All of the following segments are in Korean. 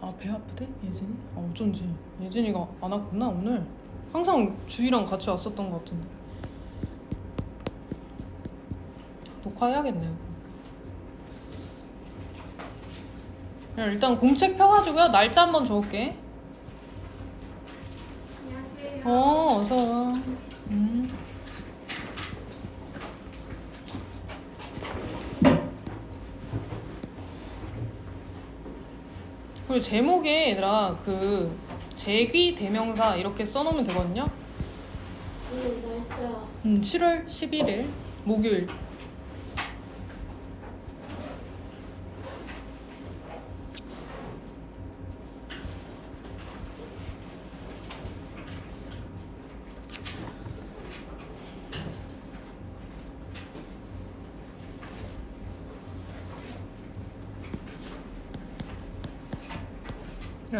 아, 배 아프대? 예진이? 아, 어쩐지 예진이가 안 왔구나 오늘. 항상 주희랑 같이 왔었던 것 같은데. 녹화해야겠네요. 그냥 일단 공책 펴가지고요 날짜 한번 적을게. 안녕하세요. 어서와. 그리고 제목에 얘들아 그 제귀 대명사 이렇게 써놓으면 되거든요. 날짜 7월 11일 목요일.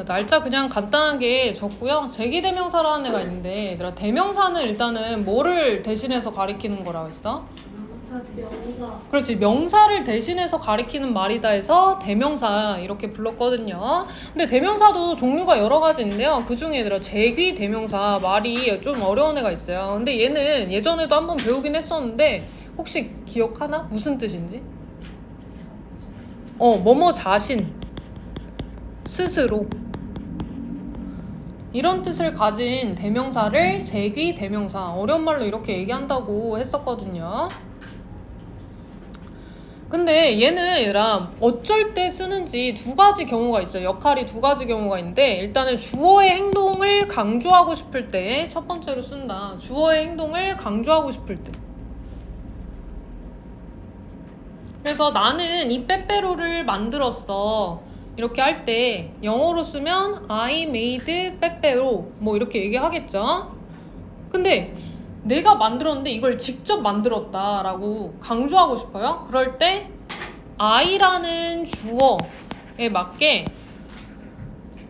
날짜 그냥 간단하게 적고요. 제기대명사라는 애가 있는데 얘들아 대명사는 일단은 뭐를 대신해서 가리키는 거라고 했어? 명사. 그렇지, 명사를 대신해서 가리키는 말이다 해서 대명사 이렇게 불렀거든요. 근데 대명사도 종류가 여러 가지 있는데요. 그 중에 얘들아 제귀 대명사 말이 좀 어려운 애가 있어요. 근데 얘는 예전에도 한번 배우긴 했었는데 혹시 기억하나? 무슨 뜻인지? 뭐뭐 자신, 스스로 이런 뜻을 가진 대명사를 제귀 대명사, 어려운 말로 이렇게 얘기한다고 했었거든요. 근데 얘는 얘들아 어쩔 때 쓰는지 두 가지 경우가 있어요. 역할이 두 가지 경우가 있는데 일단은 주어의 행동을 강조하고 싶을 때 첫 번째로 쓴다. 주어의 행동을 강조하고 싶을 때. 그래서 나는 이 빼빼로를 만들었어 이렇게 할 때 영어로 쓰면 I made 빼빼로 뭐 이렇게 얘기하겠죠. 근데 내가 만들었는데 이걸 직접 만들었다 라고 강조하고 싶어요. 그럴 때 I라는 주어에 맞게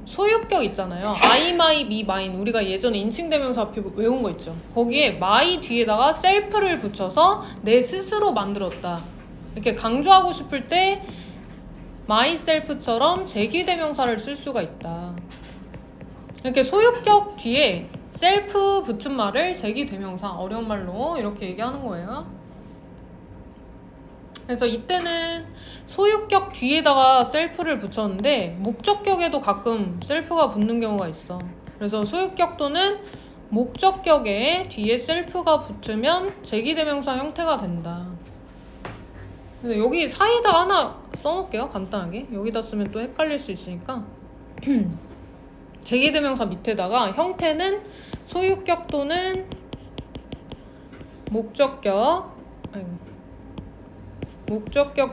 소유격 있잖아요. I, my, me, mine. 우리가 예전에 인칭대명사 앞에 외운 거 있죠. 거기에 my 뒤에다가 self를 붙여서 내 스스로 만들었다 이렇게 강조하고 싶을 때 myself처럼 제기대명사를 쓸 수가 있다. 이렇게 소유격 뒤에 self 붙은 말을 제기대명사, 어려운 말로 이렇게 얘기하는 거예요. 그래서 이때는 소유격 뒤에다가 self를 붙였는데 목적격에도 가끔 self가 붙는 경우가 있어. 그래서 소유격 또는 목적격에 뒤에 self가 붙으면 제기대명사 형태가 된다. 근데 여기 사이에다 하나 써놓을게요. 간단하게. 여기다 쓰면 또 헷갈릴 수 있으니까 제기대명사 밑에다가 형태는 소유격 또는 목적격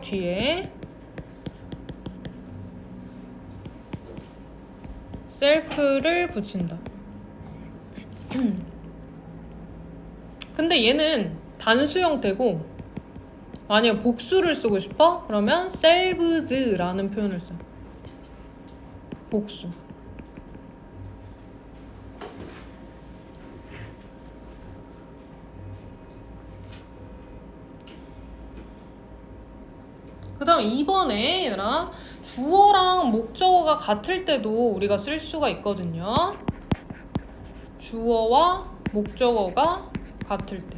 뒤에 self를 붙인다. 근데 얘는 단수 형태고 만약 복수를 쓰고 싶어? 그러면 selves라는 표현을 써. 복수. 그 다음 2번에 얘들아 주어랑 목적어가 같을 때도 우리가 쓸 수가 있거든요. 주어와 목적어가 같을 때.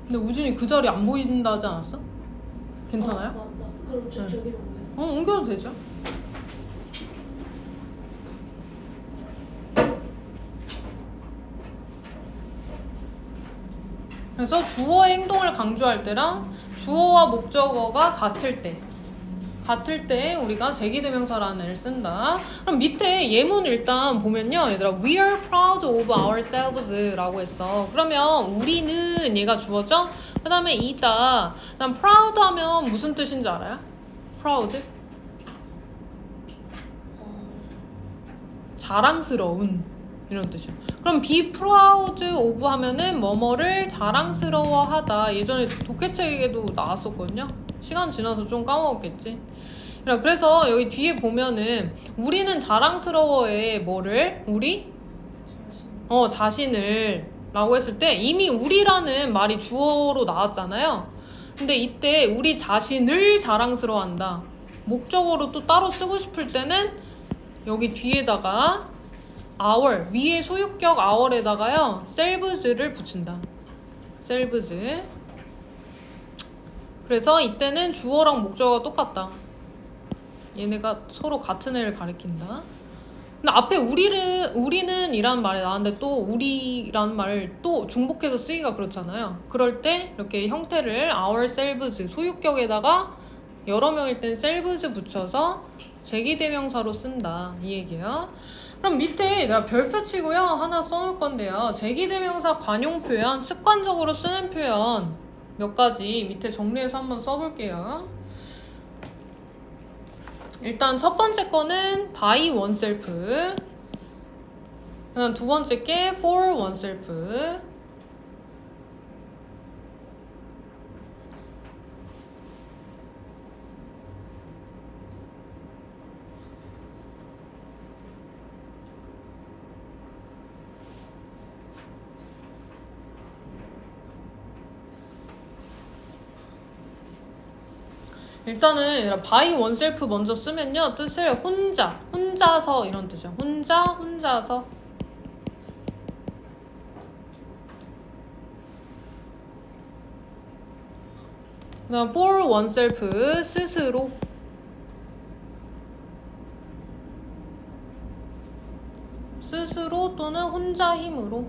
근데 우진이 그 자리 안 보인다 하지 않았어? 괜찮아요? 맞다. 그럼 네. 저기로 옮겨요. 옮겨도 되죠. 그래서 주어의 행동을 강조할 때랑 주어와 목적어가 같을 때 우리가 제기대명사라는 애를 쓴다. 그럼 밑에 예문 일단 보면요 얘들아 We are proud of ourselves 라고 했어. 그러면 우리는 얘가 주어죠? 그 다음에 이다. 그다음 proud 하면 무슨 뜻인지 알아요? proud? 자랑스러운 이런 뜻이요. 그럼 be proud of 하면은 뭐뭐를 자랑스러워하다. 예전에 독해책에도 나왔었거든요. 시간 지나서 좀 까먹었겠지. 그래서 여기 뒤에 보면은 우리는 자랑스러워해 뭐를? 우리? 자신을 라고 했을 때 이미 우리라는 말이 주어로 나왔잖아요. 근데 이때 우리 자신을 자랑스러워한다. 목적어로 또 따로 쓰고 싶을 때는 여기 뒤에다가 our, 위에 소유격 our에다가요 selves를 붙인다. selves. 그래서 이때는 주어랑 목적어가 똑같다. 얘네가 서로 같은 애를 가리킨다. 근데 앞에 우리는 이라는 말이 나왔는데 또 우리라는 말을 또 중복해서 쓰기가 그렇잖아요. 그럴 때 이렇게 형태를 ourselves 소유격에다가 여러 명일 땐 selves 붙여서 제기대명사로 쓴다 이 얘기예요. 그럼 밑에 내가 별표 치고요 하나 써놓을 건데요. 제기대명사 관용 표현, 습관적으로 쓰는 표현 몇 가지 밑에 정리해서 한번 써볼게요. 일단 첫 번째 거는 by oneself. 그다음 두 번째 게 for oneself. 일단은 by oneself 먼저 쓰면요 뜻을 혼자서 이런 뜻이야. 혼자서. 그다음 for oneself 스스로 또는 혼자 힘으로.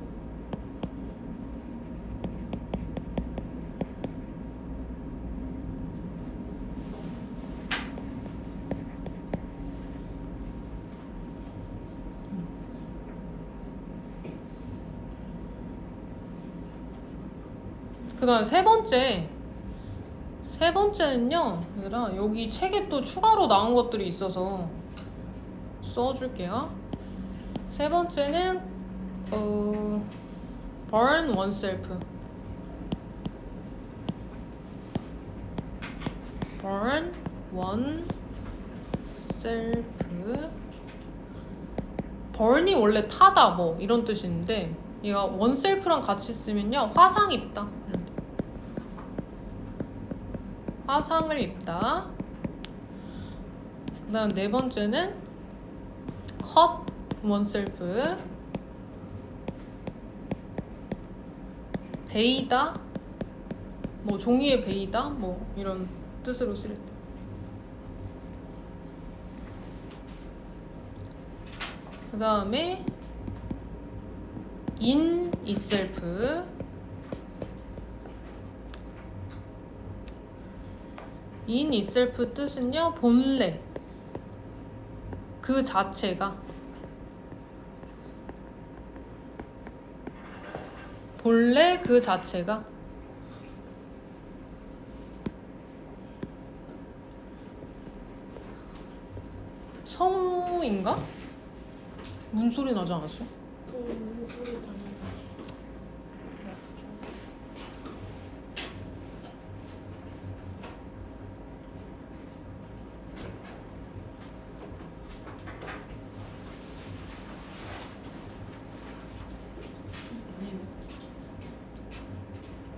그 다음 세 번째는요 얘들아 여기 책에 또 추가로 나온 것들이 있어서 써줄게요. 세 번째는 burn oneself. burn oneself. burn이 원래 타다 뭐 이런 뜻인데 얘가 oneself랑 같이 쓰면요 화상 입다. 화상을 입다. 그 다음 네 번째는 cut oneself. 베이다, 뭐 종이에 베이다, 뭐 이런 뜻으로 쓸 때. 그 다음에 in itself. in itself 뜻은요 본래 그 자체가 성우인가? 문소리 나지 않았어? 무슨 소리 나는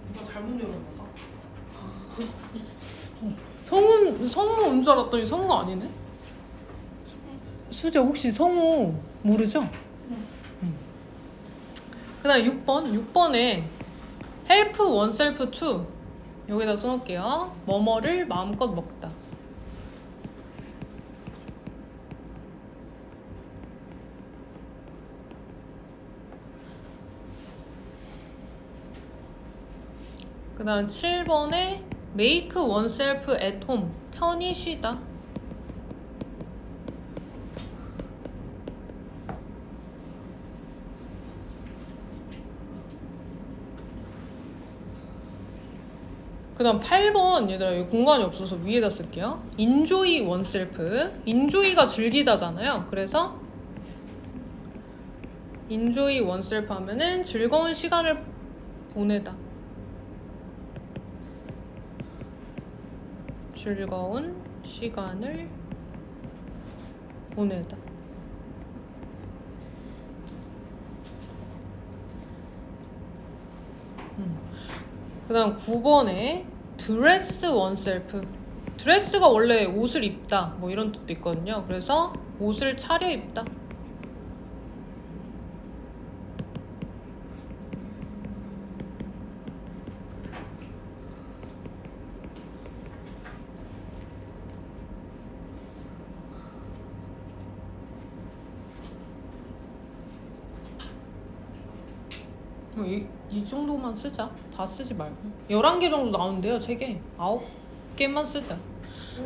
누가 잘못 열었나 봐. 성우인 줄 알았더니 성우가 아니네? 수재 혹시 성우 모르죠? 네. 그 다음 6번에 help oneself to 여기다 써놓을게요. 뭐뭐를 마음껏 먹다. 그 다음 7번에 make oneself at home 편히 쉬다. 그 다음 8번 얘들아 여기 공간이 없어서 위에다 쓸게요. enjoy oneself. enjoy가 즐기다잖아요. 그래서 enjoy oneself 하면은 즐거운 시간을 보내다. 즐거운 시간을 보내다. 그 다음 9번에 dress oneself. 드레스가 원래 옷을 입다 뭐 이런 뜻도 있거든요. 그래서 옷을 차려입다. 이 정도만 쓰자. 다 쓰지 말고 11개 정도 나오는데요. 책에 9개만 쓰자.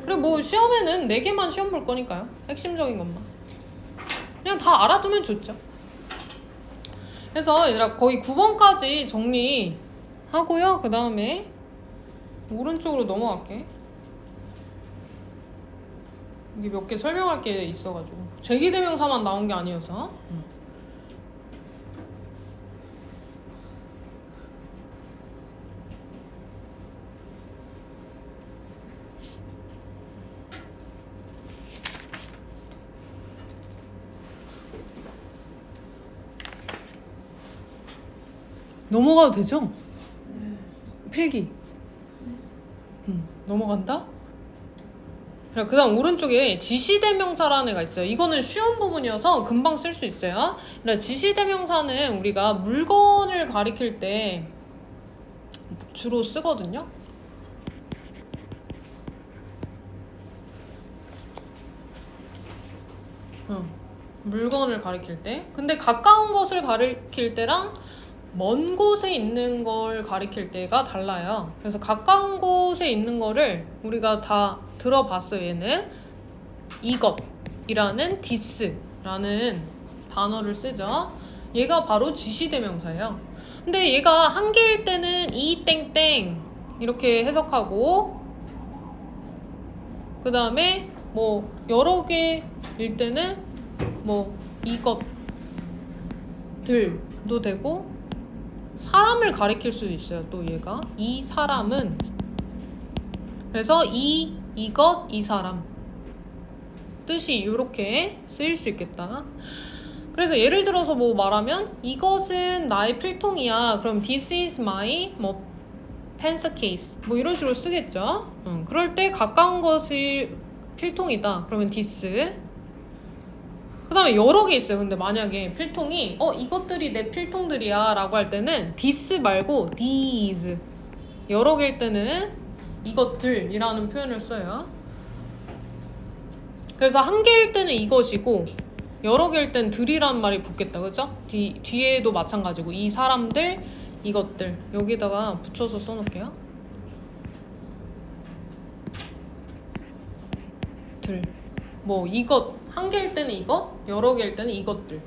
그리고 뭐 시험에는 4개만 시험 볼 거니까요. 핵심적인 것만 그냥 다 알아두면 좋죠. 그래서 얘들아 거의 9번까지 정리하고요. 그 다음에 오른쪽으로 넘어갈게. 이게 몇 개 설명할 게 있어가지고 제기대명사만 나온 게 아니어서. 넘어가도 되죠? 필기. 넘어간다? 그 다음 오른쪽에 지시대명사라는 애가 있어요. 이거는 쉬운 부분이어서 금방 쓸 수 있어요. 지시대명사는 우리가 물건을 가리킬 때 주로 쓰거든요. 물건을 가리킬 때. 근데 가까운 것을 가리킬 때랑 먼 곳에 있는 걸 가리킬 때가 달라요. 그래서 가까운 곳에 있는 거를 우리가 다 들어봤어요. 얘는 이것이라는 this라는 단어를 쓰죠. 얘가 바로 지시대명사예요. 근데 얘가 한 개일 때는 이 땡땡 이렇게 해석하고, 그 다음에 뭐 여러 개일 때는 뭐 이것들도 되고, 사람을 가리킬 수도 있어요. 또 얘가 이 사람은, 그래서 이것, 이 사람 뜻이 이렇게 쓰일 수 있겠다. 그래서 예를 들어서 뭐 말하면 이것은 나의 필통이야. 그럼 this is my 뭐 pencil case 뭐 이런 식으로 쓰겠죠. 그럴 때 가까운 것이 필통이다. 그러면 this. 그 다음에 여러 개 있어요. 근데 만약에 필통이 이것들이 내 필통들이야 라고 할 때는 this 말고 these, 여러 개일 때는 이것들이라는 표현을 써요. 그래서 한 개일 때는 이것이고 여러 개일 때는 들이라는 말이 붙겠다. 그죠? 뒤에도 마찬가지고 이 사람들, 이것들 여기다가 붙여서 써놓을게요. 뭐 이것 한 개일 때는 이것, 여러 개일 때는 이것들.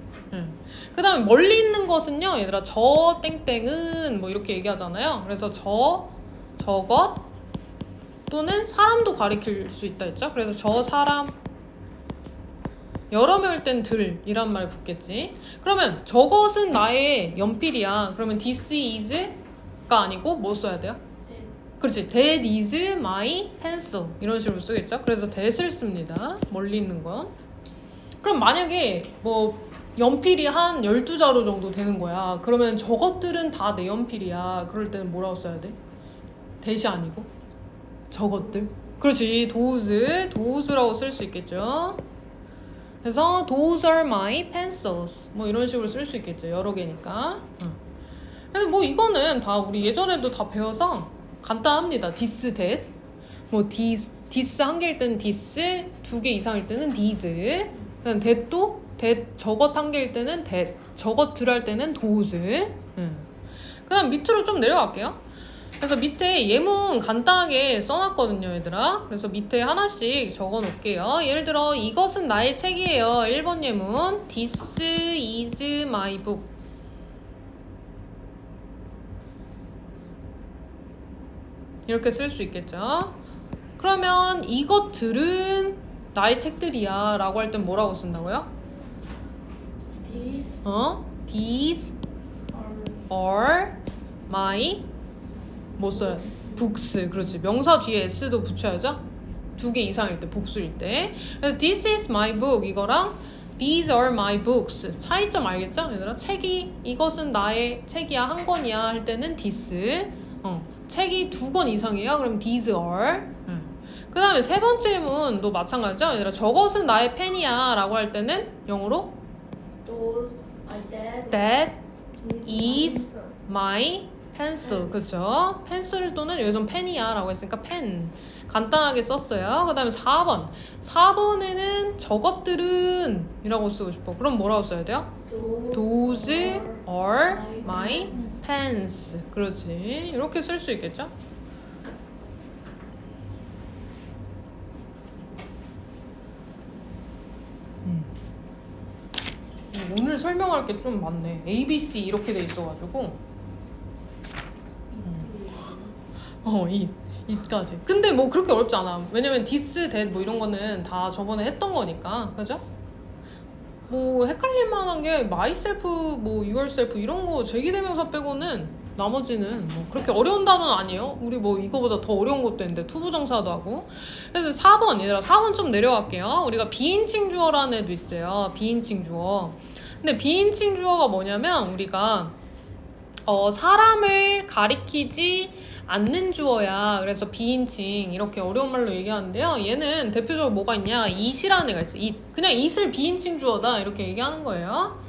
그 다음에 멀리 있는 것은요, 얘들아 저 땡땡은 뭐 이렇게 얘기하잖아요. 그래서 저것 또는 사람도 가리킬 수 있다 했죠. 그래서 저 사람, 여러 명일 땐 들이란 말 붙겠지. 그러면 저것은 나의 연필이야. 그러면 this is가 아니고 뭐 써야 돼요? 그렇지. That is my pencil 이런 식으로 쓰겠죠. 그래서 that을 씁니다. 멀리 있는 건. 그럼 만약에 뭐 연필이 한 12자루 정도 되는 거야. 그러면 저것들은 다 내 연필이야. 그럴 때는 뭐라고 써야 돼? that이 아니고 저것들. 그렇지. those라고 쓸 수 있겠죠. 그래서 those are my pencils 뭐 이런 식으로 쓸 수 있겠죠. 여러 개니까. 근데 뭐 이거는 다 우리 예전에도 다 배워서 간단합니다. this, that. 뭐 this 한 개일 때는 this, 2개 이상일 때는 these. 그다음 that도 that, 저것 한 개일 때는 that, 저것들 할 때는 those. 그다음 밑으로 좀 내려갈게요. 그래서 밑에 예문 간단하게 써놨거든요, 얘들아. 그래서 밑에 하나씩 적어놓을게요. 예를 들어 이것은 나의 책이에요. 1번 예문 This is my book. 이렇게 쓸 수 있겠죠. 그러면 이것들은 나의 책들이야 라고 할 땐 뭐라고 쓴다고요? These These are my 뭐 써요? books. 그렇지. 명사 뒤에 s도 붙여야죠. 2개 이상일 때, 복수일 때. 그래서 this is my book 이거랑 these are my books 차이점 알겠죠? 얘들아 이것은 나의 책이야, 한 권이야 할 때는 this. 책이 2권 이상이에요. 그럼 these are. 그 다음에 세 번째 예문도 마찬가지죠. 얘들아, 저것은 나의 펜이야 라고 할 때는 영어로 Those are that is my pencil. 그쵸? 펜슬 또는 여기선 펜이야 라고 했으니까 펜. 간단하게 썼어요. 그 다음에 4번. 4번에는 저것들은 이라고 쓰고 싶어. 그럼 뭐라고 써야 돼요? Those are my pens. 그렇지. 이렇게 쓸 수 있겠죠? 오늘 설명할 게 좀 많네. A, B, C 이렇게 돼 있어가지고 it까지. 근데 뭐 그렇게 어렵지 않아. 왜냐면 this, that 뭐 이런 거는 다 저번에 했던 거니까. 그죠? 뭐 헷갈릴 만한 게 myself, 뭐 yourself 이런 거 제기대명사 빼고는 나머지는 뭐 그렇게 어려운 단어는 아니에요. 우리 뭐 이거보다 더 어려운 것도 있는데 투부정사도 하고. 그래서 4번 얘들아 4번 좀 내려갈게요. 우리가 비인칭 주어라는 애도 있어요. 비인칭 주어. 근데 비인칭 주어가 뭐냐면 우리가 사람을 가리키지 않는 주어야. 그래서 비인칭 이렇게 어려운 말로 얘기하는데요. 얘는 대표적으로 뭐가 있냐? it이라는 애가 있어. it. 그냥 it을 비인칭 주어다 이렇게 얘기하는 거예요.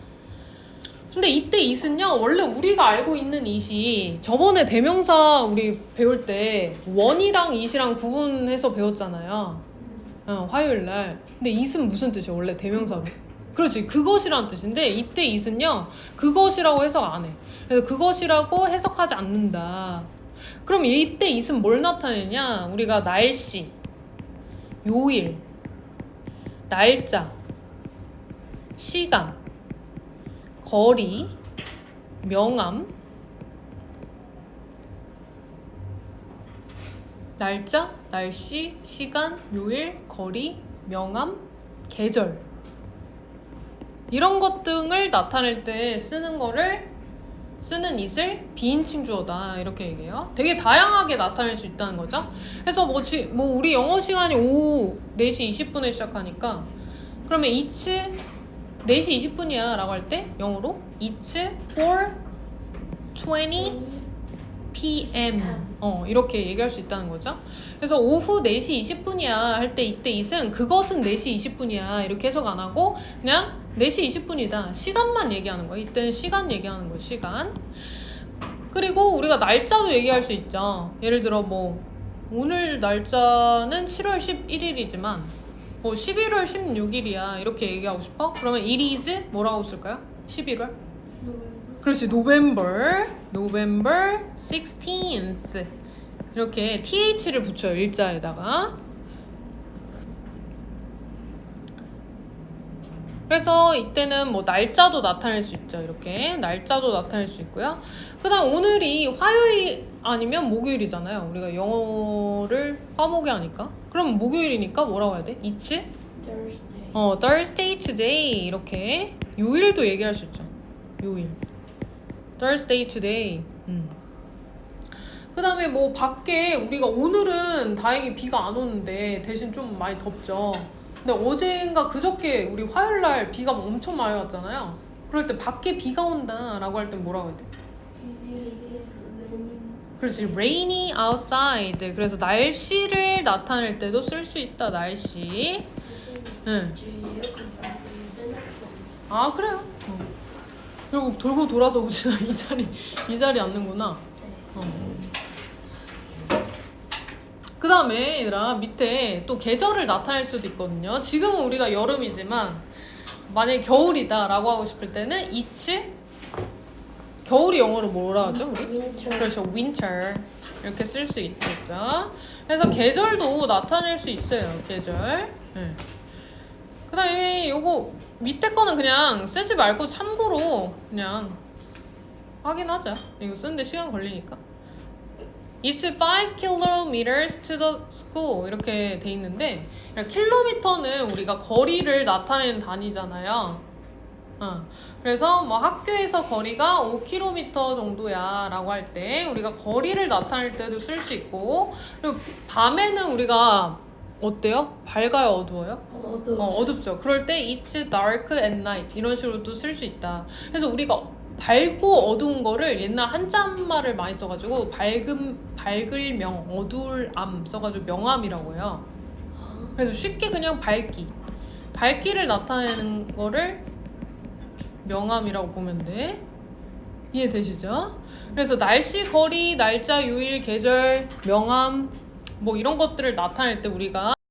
근데 이때 it은요 원래 우리가 알고 있는 it이 저번에 대명사 우리 배울 때 one이랑 it이랑 구분해서 배웠잖아요. 화요일날. 근데 it은 무슨 뜻이야 원래 대명사로? 그렇지, 그것이라는 뜻인데 이때 it은요 그것이라고 해석 안 해. 그래서 그것이라고 해석하지 않는다. 그럼 이때 it은 뭘 나타내냐? 우리가 날씨, 요일, 날짜, 시간, 거리, 명암, 날짜, 날씨, 시간, 요일, 거리, 명암, 계절 이런 것 등을 나타낼 때 쓰는 it을 비인칭 주어다 이렇게 얘기해요. 되게 다양하게 나타낼 수 있다는 거죠. 그래서 뭐 우리 영어 시간이 오후 4시 20분에 시작하니까 그러면 it's 4시 20분이야 라고 할 때 영어로 it's 4:20 p.m. 이렇게 얘기할 수 있다는 거죠. 그래서 오후 4시 20분이야 할 때 이때 it은 그것은 4시 20분이야 이렇게 해석 안 하고 그냥 4시 20분이다. 시간만 얘기하는 거예요. 이때는 시간 얘기하는 거예요. 시간. 그리고 우리가 날짜도 얘기할 수 있죠. 예를 들어 뭐 오늘 날짜는 7월 11일이지만 뭐 11월 16일이야 이렇게 얘기하고 싶어? 그러면 it is 뭐라고 쓸까요? 11월? 그렇지. November 16th 이렇게 th를 붙여요. 일자에다가. 그래서 이때는 뭐 날짜도 나타낼 수 있죠. 이렇게 날짜도 나타낼 수 있고요. 그 다음 오늘이 화요일 아니면 목요일이잖아요. 우리가 영어를 화목에 하니까. 그럼 목요일이니까 뭐라고 해야 돼? it's? Thursday. Thursday today 이렇게. 요일도 얘기할 수 있죠. 요일. Thursday today. 그 다음에 뭐 밖에 우리가 오늘은 다행히 비가 안 오는데 대신 좀 많이 덥죠. 근데 어제인가 그저께 우리 화요일날 비가 엄청 많이 왔잖아요. 그럴 때 밖에 비가 온다 라고 할 땐 뭐라고 해야 돼? 그렇지. rainy outside. 그래서 날씨를 나타낼 때도 쓸 수 있다. 날씨. 응. 아 그래요? 그리고 돌고 돌아서 오시나 이 자리 앉는구나. 그 다음에 얘들아 밑에 또 계절을 나타낼 수도 있거든요. 지금은 우리가 여름이지만 만약에 겨울이다 라고 하고 싶을 때는 it's 겨울이 영어로 뭐라 하죠 우리? Winter. 그렇죠. winter 이렇게 쓸 수 있겠죠. 그래서 계절도 나타낼 수 있어요. 계절. 그 다음에 요거 밑에 거는 그냥 쓰지 말고 참고로 그냥 확인하자. 이거 쓰는데 시간 걸리니까. It's 5 kilometers to the school 이렇게 돼 있는데 킬로미터는 우리가 거리를 나타내는 단위잖아요. 그래서 뭐 학교에서 거리가 5km 정도야 라고 할 때 우리가 거리를 나타낼 때도 쓸 수 있고 그리고 밤에는 우리가 어때요? 밝아요? 어두워요? 어두워. 어둡죠. 그럴 때 it's dark at night 이런 식으로 또 쓸 수 있다. 그래서 우리가 밝고 어두운 거를 옛날 한자말을 많이 써가지고 밝을 명, 어두울 암 써가지고 명암이라고 해요. 그래서 쉽게 그냥 밝기를 나타내는 거를 명암이라고 보면 돼. 이해되시죠? 그래서 날씨, 거리, 날짜, 요일, 계절, 명암 뭐 이런 것들을 나타낼 때 우리가